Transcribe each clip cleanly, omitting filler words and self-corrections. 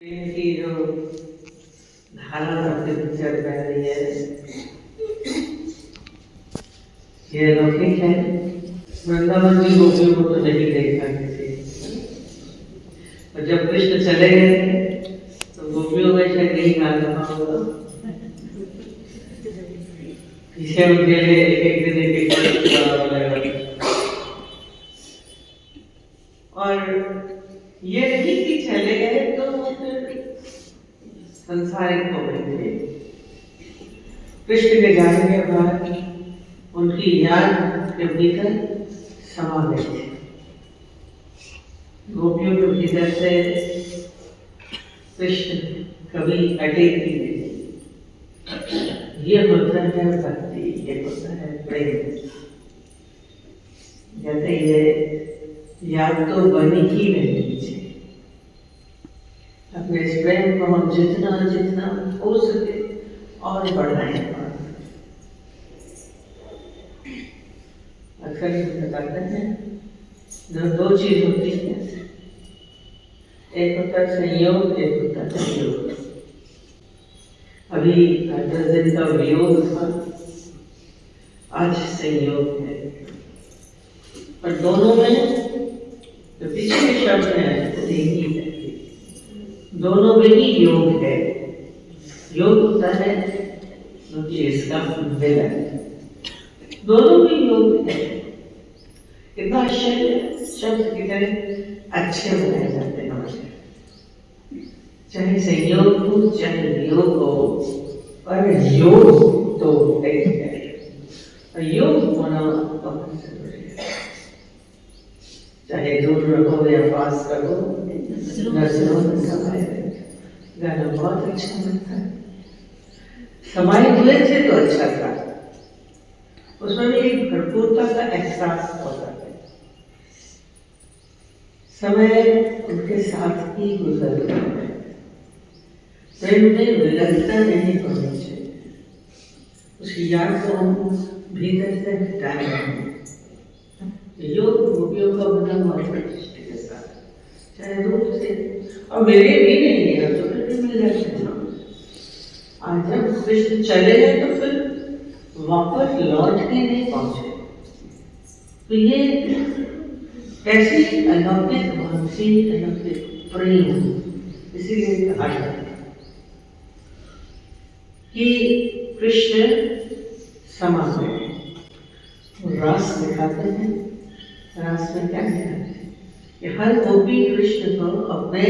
इनकी जो धारा सबके पीछे बह रही है ये लौकिक है। वृंदावन की गोपियों को तो नहीं देखा किसी, और जब कृष्ण चले गए तो गोपियों में शायद यही गाना होगा, पीछे उनके लिए एक दिन एक और ये नहीं कि चले गए तो संसारिक हो गए थे। कृष्ण के जाने के बाद उनकी याद के भीतर समा गए थे। गोपियों के भीतर से कृष्ण कभी हटे ही नहीं। ये होता है भक्ति, ये होता है प्रेम। कहते ये याद तो बनी ही नहीं चाहिए। अपने इस प्रेम को हम जितना जितना हो सके और बढ़ाएं। अक्सर हम बताते हैं दो चीज होती है, एक होता है संयोग, एक होता है योग। अभी 10 दिन का वियोग था, आज संयोग है, और दोनों में जो पीछे के शब्द हैं वो एक ही है। दोनों में ही योग है। योग होता है इसका मिलन, दोनों में योग है। कितना आश्चर्य, शब्द कितने अच्छे बनाए जाते हैं। चाहे संयोग हो चाहे वियोग हो, पर योग तो एक है। योग होना बहुत जरूरी है। चाहे दूर रहो या पास रहो, नजरों में समाये रहो। गाना बहुत अच्छा लगता है। समाये हुए थे तो अच्छा था, उसमें भी एक भरपूरता का एहसास होता है। समय उनके साथ ही गुजर रहा है। प्रेम में विलग्नता नहीं होनी चाहिए। उसकी याद को हम भीतर से हटाए रखें। योग गोपियों का बना हुआ कृष्ण के साथ, चाहे दूर से, और मेरे भी नहीं है तो फिर भी मिल जाते हैं। आज जब कृष्ण चले गए तो फिर वापस लौट के नहीं पहुंचे, तो ये ऐसी अलौकिक भावसी अलौकिक प्रेम, इसीलिए कहा जाता है कि कृष्ण समा गए। रास दिखाते हैं, रास में क्या दिखाते हैं कि हर गोपी कृष्ण को अपने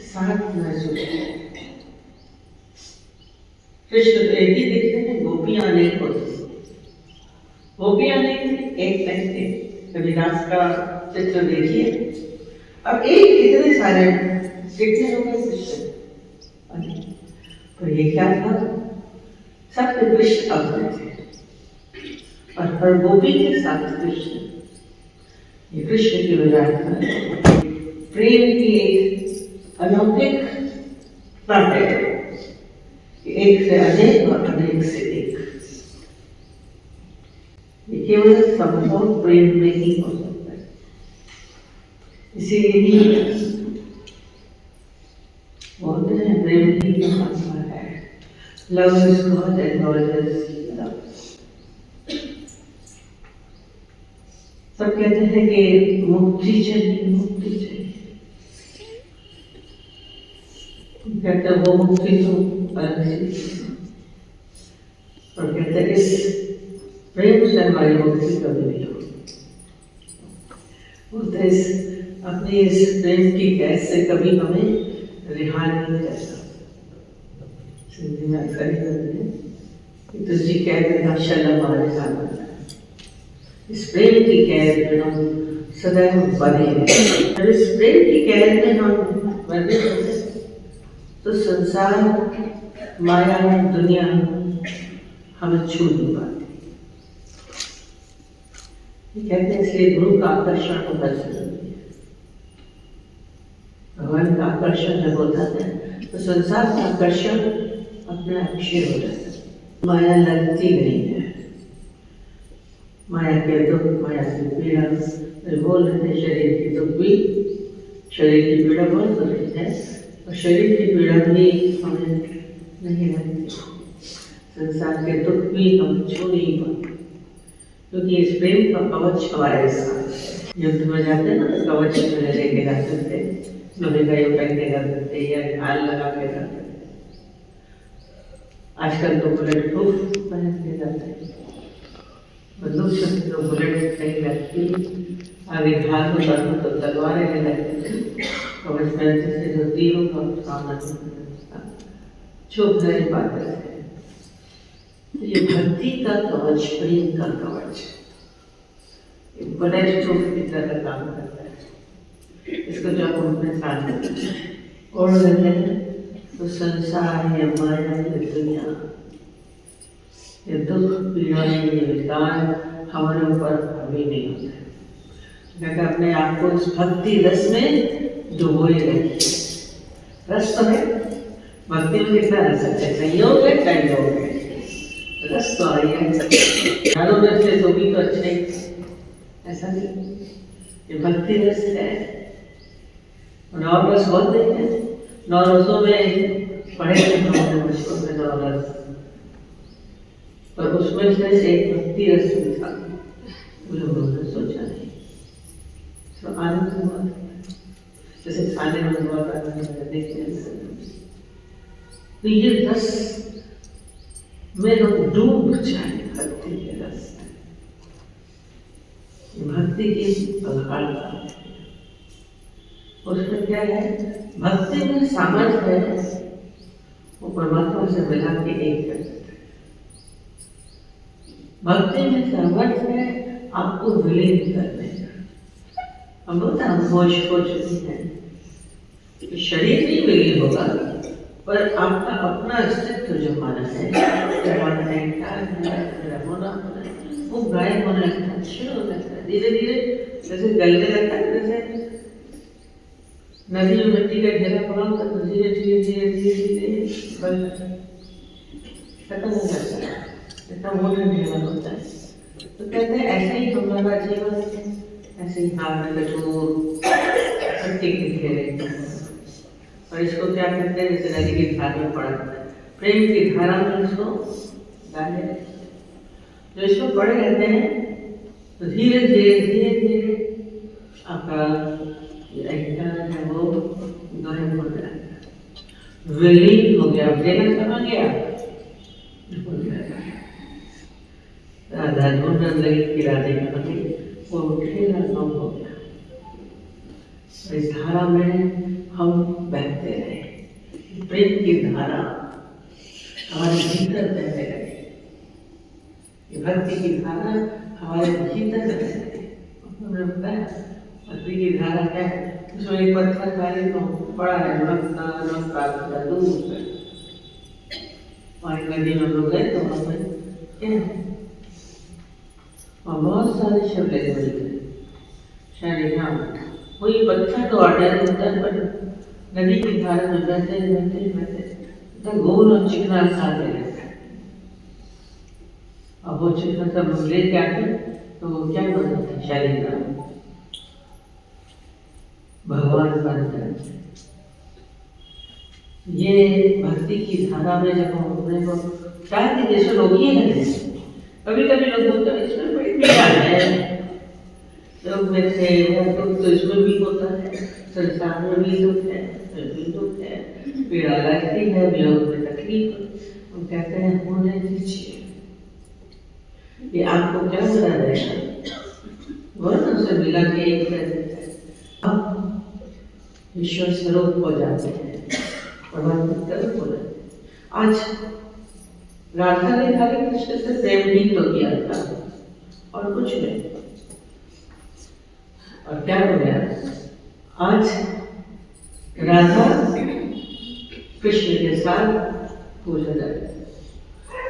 साथ महसूस करते हैं। कृष्ण तो एक ही दिखते हैं, गोपियां अनेक होती हैं। गोपियां अनेक एक नहीं, कभी रास का चित्र देखिए, अब एक इतने सारे कितने लोग कृष्ण, तो ये क्या था, सब कृष्ण अपने थे, और हर गोपी के साथ कृष्ण। ये कृष्ण की विराटता, प्रेम की एक अलौकिक बात है, एक से अनेक और अनेक से एक। ये केवल संभव प्रेम में ही हो सकता है। इसीलिए ही बोलते हैं प्रेम ही आत्मा है। Love is God and God is love. सब कहते हैं कि मुक्ति चाहिए, मुक्ति चाहिए। कहते हैं वो मुक्ति तो अलग है, और कहते हैं इस प्रेम से हमारी मुक्ति कभी नहीं होगी। बोलते इस अपनी इस प्रेम की कैद से कभी हमें रिहा नहीं करता। हिंदी में अक्सर ही कहते हैं कि तुझी कैद का शलम हमारे साथ, इस प्रेम की कैद में हम सदैव बने हैं। और इस प्रेम की कैद में हम बने हैं तो संसार, माया, दुनिया हमें छू नहीं पाती। कहते हैं इसलिए गुरु का आकर्षण होता जरूरी है। भगवान का आकर्षण जब होता है तो संसार का आकर्षण अपने आप क्षीण हो जाता है। माया लगती नहीं है। माया के दुख, माया की पीड़ा, बोल रहे शरीर की दुख भी, शरीर की पीड़ा बहुत होती है, और शरीर की पीड़ा भी हमें नहीं रहती, संसार के दुख भी हम छू नहीं पाते, क्योंकि इस प्रेम का कवच हमारे साथ। युद्ध में जाते हैं ना तो कवच में लेके जाते थे, लोहे का ये पहन के जाते थे या ढाल लगा के जाते थे। आजकल तो बुलेट प्रूफ पहन के जाते हैं, बंदूक से तो बुलेट नहीं लगती, आगे ढाल को जाते तो तलवारें ले जाते थे, कवच पहनते से जो तीरों का सामना छुप नहीं पाते थे। ये भक्ति का कवच, प्रेम का कवच, ये बुलेट प्रूफ की तरह काम करता है। इसको जब हम अपने साथ ओढ़ लेते हैं तो संसार है, माया है, दुनिया, ये दुख पीड़ाएं, ये विकार हमारे ऊपर हावी नहीं होते। कहते अपने आप को इस भक्ति रस में डुबोए रखिए। रस तो है, भक्ति में कितना रस है, संयोग है, संयोग है, रस तो आई है। चारों में से तो भी तो अच्छे ही, ऐसा नहीं, ये भक्ति रस है। नौ रस बहुत है, 9 रसों में पढ़े थे मुश्किल में 9 रस, पर उसमें से एक भक्ति रस भी था, लोगों ने सोचा नहीं। तो आनंद हुआ, जैसे खाने में बहुत आनंद देखने में, तो ये रस में लोग डूब जाए भक्ति के रस में। भक्ति की बलहार उसमें क्या है, भक्ति में सामर्थ्य है, वो परमात्मा से मिला के एक कर देता है। भक्ति में सामर्थ्य है आपको विलीन करने का। हम बहुत होश हो चुकी है, शरीर नहीं विलीन होगा, पर आपका अपना अस्तित्व जो हमारा है, वो गायब होने लगता है, क्षीण हो जाता है, धीरे धीरे जैसे गलने लगता है, जैसे नदी में मिट्टी का घेरा पड़ा होता है, तो धीरे धीरे धीरे धीरे धीरे खत्म हो जाता है, खत्म होने जीवन होता है। तो कहते हैं ऐसे ही हमारा जीवन, ऐसे ही हाथ में कठोर शक्ति के घेरे, और इसको क्या कहते हैं, जैसे नदी की धार में पड़ा, प्रेम की धारा में इसको डाले, जो इसको पड़े रहते हैं, तो धीरे धीरे धीरे धीरे आपका अहंकार है वो गायब हो गया, विलीन हो गया, देना कहाँ गया, राधा ढूंढने लगी कि राधे कहाँ गई, वो उठेगा कम हो गया। इस धारा में हम बहते रहे, प्रेम की धारा हमारे भीतर बहते रहे, भक्ति की धारा हमारे भीतर बहते रहे। हमें पता है भक्ति की धारा क्या है, उसमें एक पत्थर खाली तो पड़ा है, नमस्कार दूर से, और नदी में लोग गए तो वहाँ पर क्या है, और बहुत सारे शब्द मिलते, शायद यहाँ कोई पत्थर तो आटा होता है, पर नदी की धारा में बहते बहते बहते गोल और चिकना खाते रहता है। अब वो चिकना सब ले के आते तो क्या बनता है, शरीर भगवान बनता है। ये भक्ति की धारा में जब हम अपने को शायद जैसे लोग ही है, कभी कभी लोग बोलते हैं इसमें बड़ी पीड़ा है, लोग वैसे तो इसमें भी होता है, संसार में भी दुख है, दुख है, पीड़ा लगती है, वियोग में तकलीफ, हम कहते हैं होने दीजिए। ये आपको क्या बता देगा, वर्ण से मिला के एक कर देता है, आप ईश्वर स्वरूप हो जाते हैं, परमात्मा तरफ हो जाते हैं। आज राधा ने खाली कृष्ण से प्रेम ही तो किया था और कुछ नहीं, और क्या हो गया, आज राधा कृष्ण के साथ पूजा जाती है,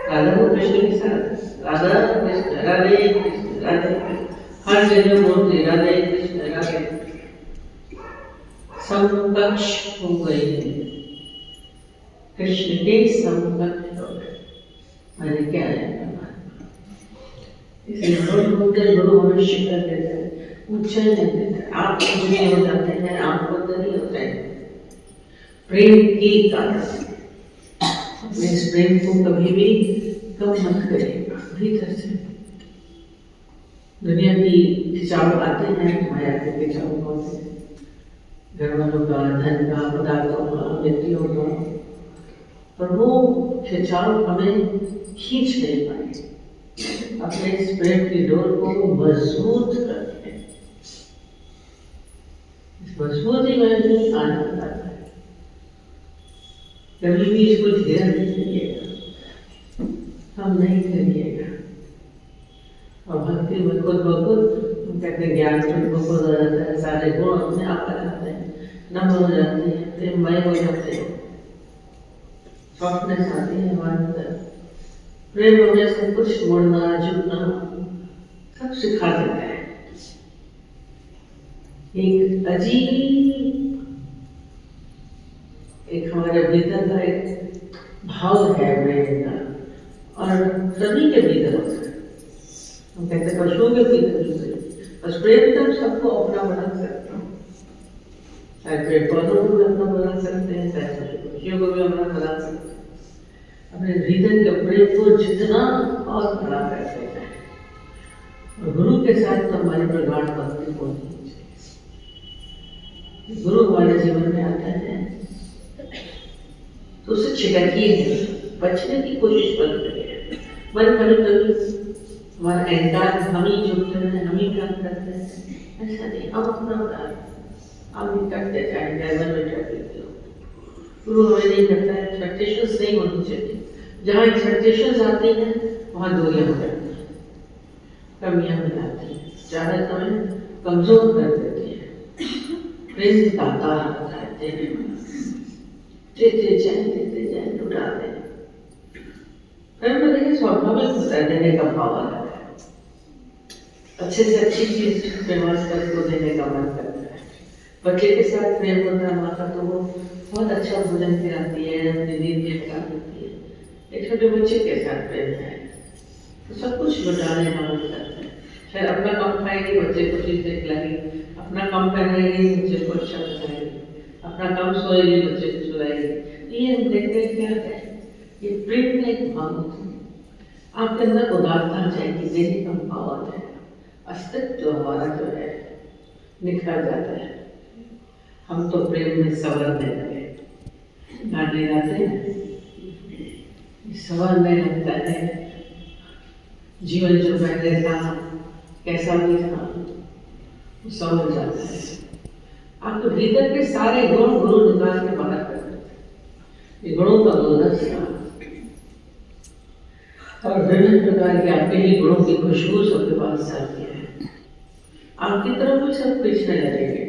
राधा को कृष्ण के साथ, राधा कृष्ण, राधे कृष्ण, राधे कृष्ण, हर जगह बोलते राधे कृष्ण राधे, समकक्ष हो गई है, कृष्ण के समकक्ष हो गए, मैंने क्या है, इसलिए गुरु मनुष्य कर देते हैं, ऊंचा नहीं देते, आप कुछ भी हो जाते हैं, आप बंद नहीं होते हैं, प्रेम के कारण अपने इस प्रेम को कभी भी कम मत करेगा। भीतर से दुनिया की खिंचाव आते हैं, माया के खिंचाव होते हैं, घर वालों का, धन का, पदार्थों का, व्यक्तियों का, पर वो खिंचाव हमें खींच नहीं पाए। अपने इस प्रेम की डोर को मजबूत रखें। इस मजबूती में ही आनंद आता है। कभी भी इसको घेरा नहीं करिएगा, हम नहीं करिएगा। और भक्ति में खुद बखुद कहते ज्ञान खुद बखुद हो जाता है, सारे गुण अपने आप आ जाते हैं, नम हो जाते हैं, प्रेममय हो जाते हैं, सॉफ्टनेस आती है हमारे अंदर। प्रेम हमें सब कुछ मोड़ना, झुकना सब सिखा देता है। एक अजीब एक हमारे भीतर का एक भाव है प्रेम का, और सभी के भीतर होता है। हम कहते पशुओं के भीतर भी, बस प्रेम तब सबको अपना बना सकते हैं। चाहे पेड़ पौधों को भी अपना बना सकते हैं, चाहे पक्षियों को भी अपना बना सकते हैं। अपने भीतर के प्रेम को जितना और बड़ा कर सकते हैं। और गुरु के साथ तो हमारी प्रगाढ़ भक्ति होनी चाहिए। गुरु हमारे जीवन में आता है तो उसे छिड़किए नहीं, बचने की कोशिश मत करिए। मन कभी हमारा अहंकार हम ही झुकते हैं, हम ही काम करते हैं, ऐसा नहीं। हम अपना बता हम भी करते चाहे ड्राइवर में ट्रैफिक हो, गुरु हमें नहीं करता है। एक्सपेक्टेशंस नहीं होनी चाहिए। जहाँ एक्सपेक्टेशंस आती हैं वहाँ दूरियां हो जाती हैं, कमियां हो जाती हैं, ज़्यादा हमें कमजोर कर देती है। प्रेम दाता रहते हैं, देते जाए लुटा दें। प्रेम में देखिए स्वाभाविक होता है, देने का भाव आता है। अच्छे से अच्छी चीज प्रयास करके देने का मन करता है। बच्चे के साथ प्रेम होता है माता, तो वो बहुत अच्छा भोजन खिलाती है, अपनी नींद खिला देती है। एक छोटे बच्चे के साथ प्रेम है तो सब कुछ लुटाने का मन करता है। शायद अपना कम खाएगी, बच्चे को चीजें खिलाएगी, अपना कम पहनाएगी, बच्चे को अच्छा बनाएगी, अपना कम सोएगी, बच्चे को सुलाएगी। ये हम देखते हैं क्या है, ये प्रेम का एक भाव होता है। आपके अंदर उदारता आ जाएगी, देने का भाव आता है, अस्तित्व हमारा जो है निखर जाता है। हम तो प्रेम में संवरने लगे, गाने गाते हैं, संवरने लगता है। जीवन जो पहले था कैसा भी था वो संवर जाता है। आपके भीतर के सारे गुण गुरु निकाल के बाहर कर देते हैं। ये गुणों का गुलदस्ता और विभिन्न प्रकार के आपके लिए गुणों की खुशबू सबके पास आती है। आपकी तरफ भी सब पीछने लगेंगे।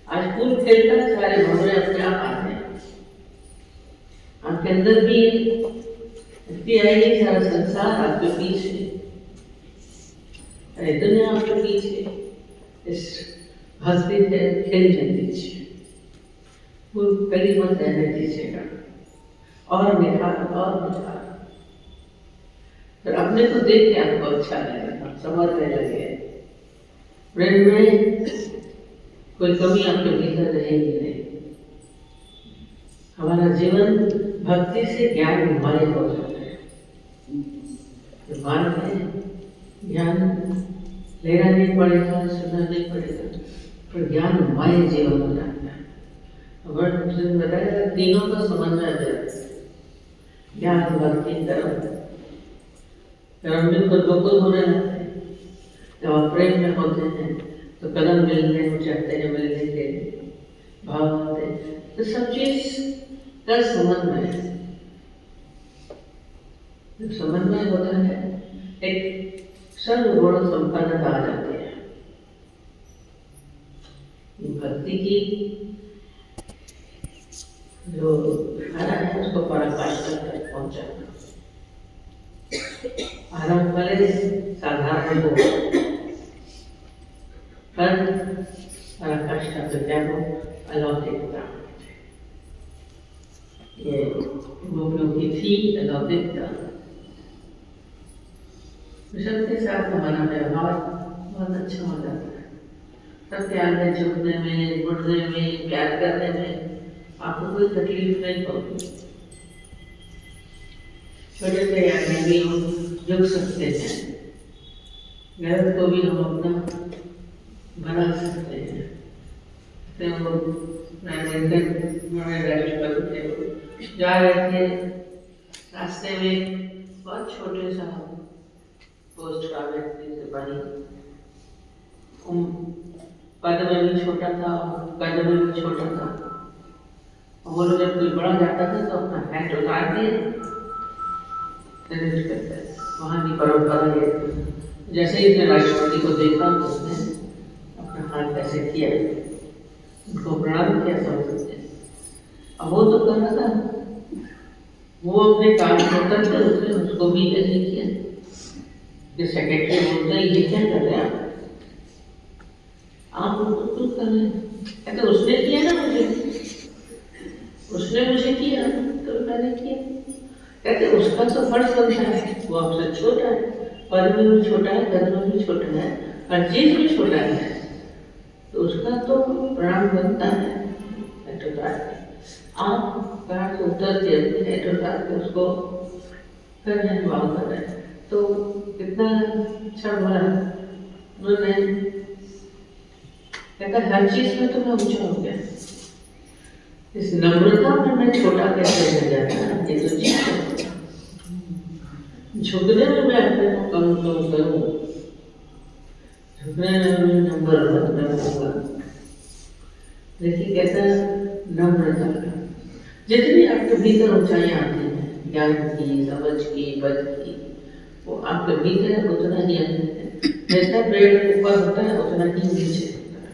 आज फूल खिलता है, सारे भंवरे अपने आप आते हैं। आपके अंदर भी इतनी आएगी, सारा संसार आपके पीछे, दुनिया आपके पीछे, इस हस्ती से खिलने दीजिए। वो कली मत रहने दीजिएगा, और निखार और निखार। फिर अपने को देख के आपको अच्छा लगेगा, समझने लगे। प्रेम में कोई कमी आपके भीतर रहेगी नहीं। हमारा जीवन भक्ति से ज्ञानमय हो जाता है। मान है ज्ञान लेना नहीं पड़ेगा, सुनना नहीं पड़ेगा, पर ज्ञानमय जीवन हो जाता है। अगर बताया तीनों का समन्वय है, ज्ञान भक्ति कर्म। कर्म में खुद बखुद होने लगते हैं। जब आप प्रेम में होते हैं तो कदम मिलने हो जाते हैं, मिलने के भाव होते हैं। तो सब चीज का समन्वय है। जब समन्वय होता है एक सर्वगुण संपन्नता आ जाती है। भक्ति की जो धारा है उसको पराकाष्ठा तक पहुंचाना। आरंभ वाले साधारण हो, पर पराकाष्ठा पे क्या हो, अलौकिकता। ये गोपियों की थी अलौकिकता। सबके साथ हमारा व्यवहार बहुत अच्छा हो जाता है। सबके आगे झुकने में, मुड़ने में, प्यार करने में आपको कोई तकलीफ नहीं होगी। छोटे से आगे भी हम झुक सकते हैं, घर को भी हम अपना बना सकते हैं। तो राष्ट्रपति जा रहे थे, रास्ते में बहुत छोटे सा पोस्ट का व्यक्ति से बनी, पद में भी छोटा था, कद में भी छोटा था। वो लोग जब कोई बड़ा जाता था तो अपना हैट उतार दिए, वहाँ की परंपरा ये थी। जैसे ही उसने राष्ट्रपति को देखा तो उसने अपना हाथ ऐसे किया, उनको प्रणाम किया, समझ सकते। अब वो तो कर रहा था, वो अपने काम करते थे, उसने उसको भी ऐसे किया। जो सेक्रेटरी बोलते हैं, ये क्या कर रहे हैं आप लोग, तो कर रहे हैं। कहते उसने किया ना मुझे, उसने मुझे किया तो मैंने किया। कहते उसका तो फर्ज बनता है, वो आपसे छोटा है, पद में भी छोटा है, कद में भी छोटा है, हर चीज में छोटा है, तो उसका तो प्रणाम बनता है। आप कार से उतरते अपने उसको कर रहे हैं, वाव कर रहे हैं, तो कितना अच्छा बोला उन्होंने। कहता हर चीज में तो मैं ऊंचा हो गया, इस नम्रता में मैं छोटा कैसे रह जाता है। ये तो चीज झुकने में मैं अपने को कम करूँ, झुकने में नंबर मैं होगा। देखिए कैसा नम्रता, जितनी आपके भीतर ऊंचाइयां आती हैं, ज्ञान की, समझ की, बल की, वो आपके भीतर उतना ही है। जैसा पेड़ ऊपर होता है उतना ही नीचे होता है,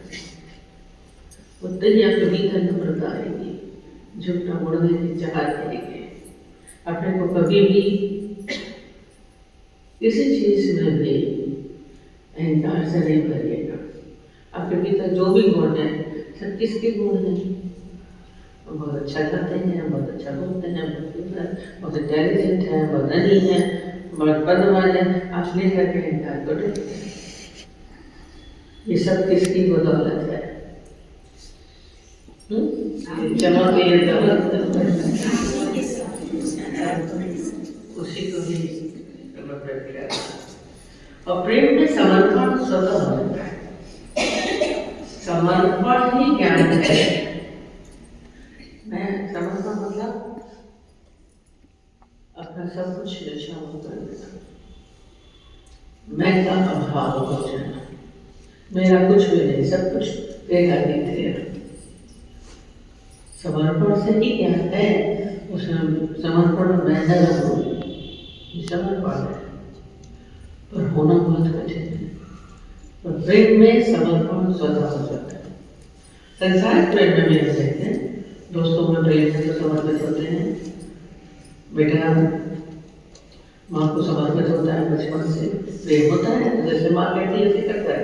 उतने ही आपके भीतर नम्रता आएगी, झुकना मुड़ने की चाहत आएगी। अपने को कभी भी किसी चीज में भी अहंकार से नहीं भरिएगा। आपके भीतर जो भी गुण है सब किसके गुण हैं? बहुत अच्छा करते हैं, बहुत अच्छा बोलते हैं, बहुत इंटेलिजेंट है, बहुत धनी है, बहुत पद वाले, आप ले करके अहंकार को देखते हैं। ये सब किसकी बदौलत है? चमक उसी को ही और प्रेम में समर्पण स्वतः होता है। समर्पण ही ज्ञान है। मैं समर्पण मतलब अपना सब कुछ निछावर कर देना, मैं का अभाव हो जाना, मेरा कुछ भी नहीं, सब कुछ तेरा ही तेरा। समर्पण से ही क्या है, उसमें समर्पण में न रहूं, समर्पण है, पर होना बहुत कठिन है। पर प्रेम में समर्पण स्वतः हो जाता है। संसार प्रेम में भी रहते हैं, दोस्तों में प्रेम से तो समर्पित होते हैं। बेटा माँ को समर्पित होता है, बचपन से प्रेम होता है, जैसे माँ कहती है उसे करता है,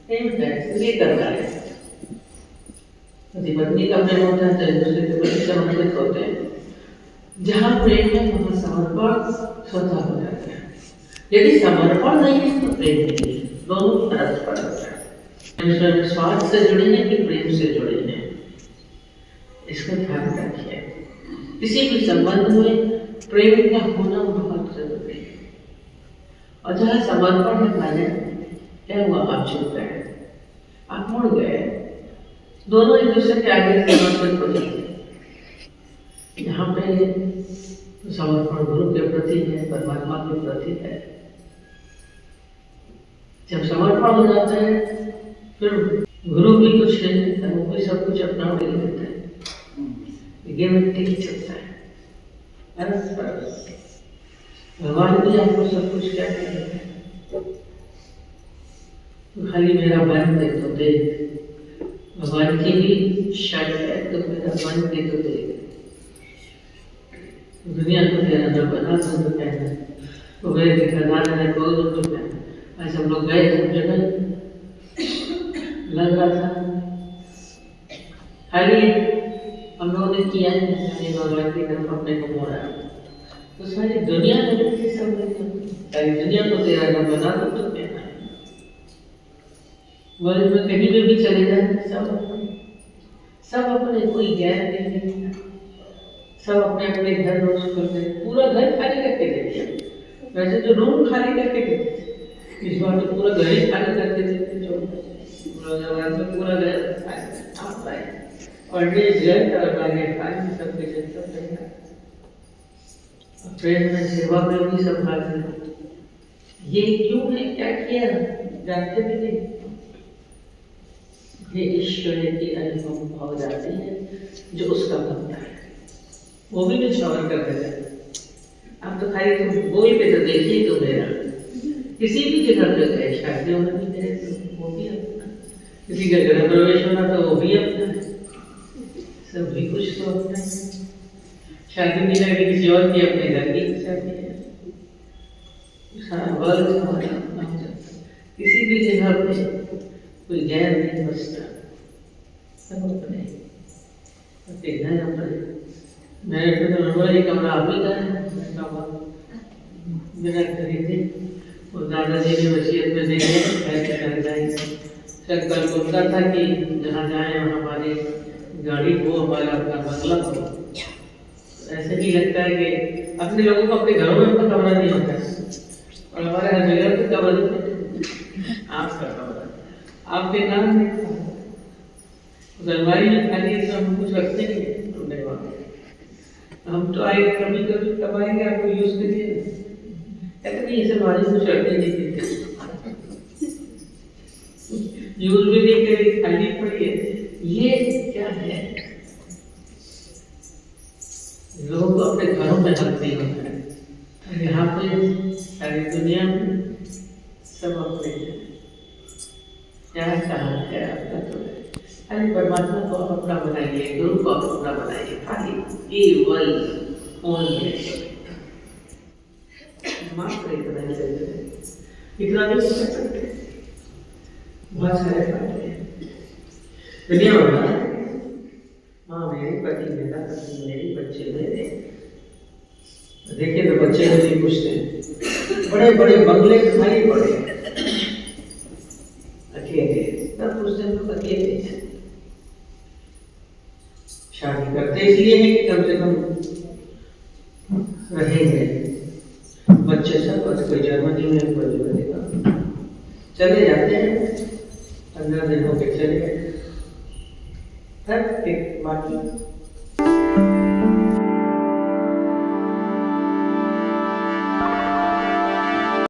प्रेम है इसलिए करता है। पति पत्नी का प्रेम होता है तो एक दूसरे के प्रति समर्पित होते हैं। जहाँ प्रेम है वहाँ समर्पण स्वतः हो जाता है। यदि समर्पण नहीं है तो प्रेम नहीं है, दोनों परस्पर होता है। स्वार्थ से जुड़े हैं कि प्रेम से जुड़े हैं, इसका ध्यान रखिए। किसी भी संबंध में प्रेम का होना बहुत जरूरी है। और जहाँ समर्पण है माने क्या हुआ, आप झुक गए, आप मुड़ गए, दोनों एक दूसरे के आगे समर्पित हो जाते हैं। यहाँ पे समर्पण गुरु के प्रति है, परमात्मा के प्रति है। जब समर्पण हो जाता है फिर गुरु भी कुछ नहीं देता, वो भी सब कुछ अपना ले लेता है। ये व्यक्ति ही चलता है, भगवान भी आपको सब कुछ क्या कहते हैं, तो खाली मेरा मन दे तो देख। भगवान की भी शर्त है, तो मेरा मन दे तो देख। दुनिया को तेरा अंदर बना तो कहना, तो वे खजाना है कोई तो कहना। ऐसे हम लोग गए सब जगह, लग रहा था खाली हम लोगों ने किया है, भगवान की तरफ अपने को मोड़ा, तो सारी दुनिया में सारी दुनिया को तेरा घर बना तो कहना है। वर्ल्ड में कहीं पे भी चले जाए सब सब अपने, कोई गैर नहीं, सब अपने अपने घर रोज करते, पूरा घर खाली करके देते। वैसे तो रूम खाली करके देते, इस बार तो पूरा घर ही खाली करके देते। जो पूरा घर आप पाए और ये जय करवाने खाली सब के सब प्रेम में सेवा में भी संभालते। ये क्यों है, क्या किया जानते भी नहीं। ये ईश्वर की अनुभव हो जाती है जो उसका बनता है, वो भी निछावर कर देता है। आप तो खाली तुम बोल के तो देखिए तो मेरा किसी भी जगह पे गए, शादी होना भी गए तो वो भी अपना, किसी का गृह प्रवेश होना तो वो भी अपना, सभी कुछ तो अपना। शादी नहीं लगी किसी और की, अपने घर की शादी है, सारा वर्ग हमारा अपना हो जाता है। किसी भी जगह पे कोई गैर नहीं बसता, सब अपने देखना है अपने। मेरे पे तो रोज ही कमरा आप ही का है, मेरा खरीदे और दादाजी ने वसीयत में दे दिया। सर कल बोलता था कि जहाँ जाए वहाँ हमारी गाड़ी हो, हमारा अपना बंगला हो। ऐसे भी लगता है कि अपने लोगों को अपने घरों में अपना कमरा नहीं होता है, और हमारे हर जगह पे कमरा नहीं, आपका कमरा आपके नाम में अलमारी में खाली, तो हम कुछ रखते नहीं है। हम तो आए कभी कभी कब आएंगे, आपको यूज करिए, कहते नहीं इसे हमारी कुछ रखते नहीं देते, यूज भी नहीं करी, खाली पड़ी है। ये क्या है, लोगों को अपने घरों में हक नहीं होता है। यहाँ पे सारी दुनिया में सब अपने क्या कहा है आपका, तो खाली परमात्मा को आप अपना बनाइए, गुरु को आप अपना बनाइए, खाली केवल ओनली मात्र इतना ही चाहिए। इतना भी कर सकते हैं, बहुत सारे बातें हैं दुनिया में। माँ मेरी, पति मेरा, पत्नी मेरी, बच्चे मेरे। देखिए तो बच्चे भी पूछते हैं, बड़े बड़े बंगले दिखाई पड़े, अकेले तब पूछते हैं तो अकेले हैं। शादी करते इसलिए है कि कम से कम रहेंगे। बच्चे सब कोई जर्मनी में, कोई चले जाते हैं, 15 दिनों के चले गए, बाकी